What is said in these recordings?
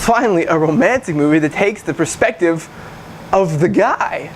Finally, a romantic movie that takes the perspective of the guy.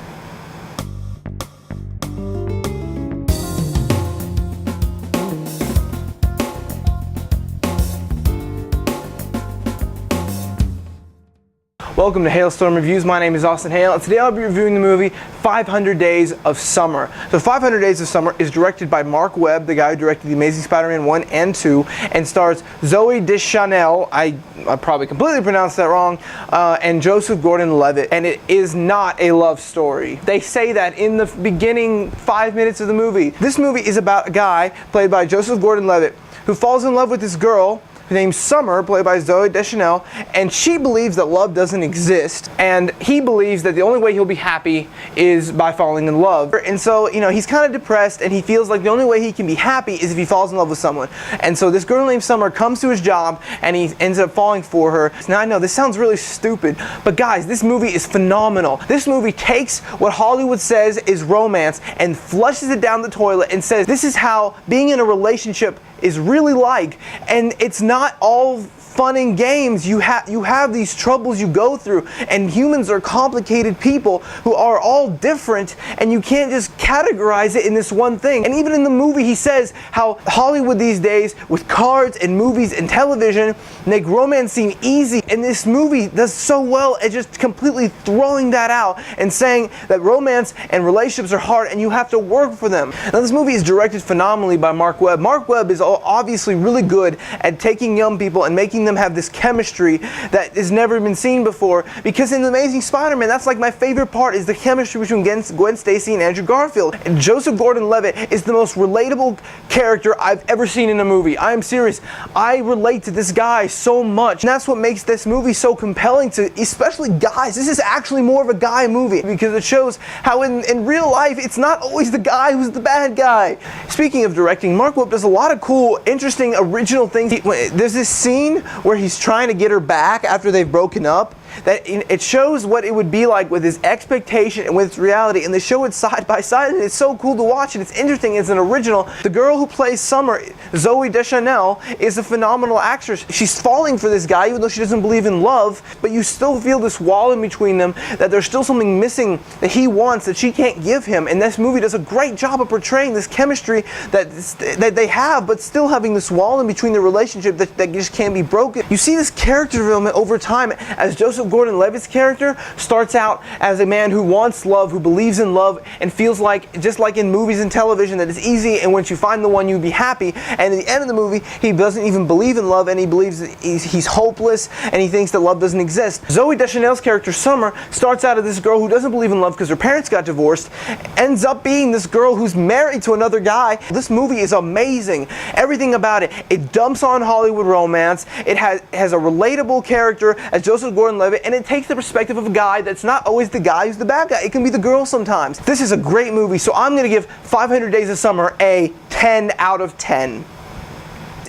Welcome to Hailstorm Reviews. My name is Austin Hale, and today I'll be reviewing the movie 500 Days of Summer. So 500 Days of Summer is directed by Marc Webb, the guy who directed The Amazing Spider-Man 1 and 2, and stars Zooey Deschanel, I probably completely pronounced that wrong, and Joseph Gordon-Levitt, and it is not a love story. They say that in the beginning 5 minutes of the movie. This movie is about a guy, played by Joseph Gordon-Levitt, who falls in love with this girl named Summer, played by Zooey Deschanel, and she believes that love doesn't exist, and he believes that the only way he'll be happy is by falling in love. And so, you know, he's kind of depressed, and he feels like the only way he can be happy is if he falls in love with someone. And so this girl named Summer comes to his job, and he ends up falling for her. Now, I know this sounds really stupid, but guys, this movie is phenomenal. This movie takes what Hollywood says is romance and flushes it down the toilet and says this is how being in a relationship is really like, and it's not all fun and games. You have these troubles you go through, and humans are complicated people who are all different, and you can't just categorize it in this one thing. And even in the movie, he says how Hollywood these days, with cards and movies and television, make romance seem easy, and this movie does so well at just completely throwing that out and saying that romance and relationships are hard and you have to work for them. Now, this movie is directed phenomenally by Marc Webb. Marc Webb is obviously really good at taking young people and making them have this chemistry that has never been seen before, because in The Amazing Spider-Man, that's like my favorite part, is the chemistry between Gwen Stacy and Andrew Garfield. And Joseph Gordon-Levitt is the most relatable character I've ever seen in a movie. I am serious. I relate to this guy so much, and that's what makes this movie so compelling to especially guys. This is actually more of a guy movie, because it shows how in real life it's not always the guy who's the bad guy. Speaking of directing, Marc Webb does a lot of cool, interesting, original things. There's this scene where he's trying to get her back after they've broken up, that it shows what it would be like with his expectation and with its reality, and they show it side by side, and it's so cool to watch, and it's interesting, it's an original. The girl who plays Summer, Zooey Deschanel, is a phenomenal actress. She's falling for this guy even though she doesn't believe in love, but you still feel this wall in between them, that there's still something missing that he wants that she can't give him, and this movie does a great job of portraying this chemistry that they have, but still having this wall in between the relationship that just can't be broken. You see this character development over time as Joseph Gordon-Levitt's character starts out as a man who wants love, who believes in love, and feels like, just like in movies and television, that it's easy, and once you find the one, you'll be happy. And at the end of the movie, he doesn't even believe in love, and he believes that he's hopeless, and he thinks that love doesn't exist. Zooey Deschanel's character, Summer, starts out as this girl who doesn't believe in love because her parents got divorced, ends up being this girl who's married to another guy. This movie is amazing. Everything about it. It dumps on Hollywood romance. It has a relatable character as Joseph Gordon-Levitt, and it takes the perspective of a guy that's not always the guy who's the bad guy. It can be the girl sometimes. This is a great movie, so I'm going to give 500 Days of Summer a 10 out of 10.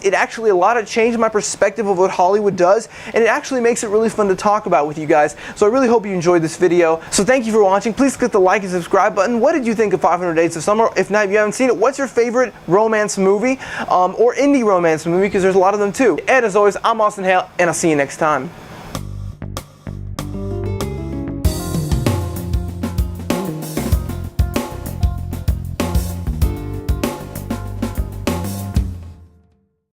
It actually changed my perspective of what Hollywood does, and it actually makes it really fun to talk about with you guys. So I really hope you enjoyed this video. So thank you for watching. Please click the like and subscribe button. What did you think of 500 Days of Summer? If not, if you haven't seen it, what's your favorite romance movie or indie romance movie? Because there's a lot of them too. And as always, I'm Austin Hale, and I'll see you next time.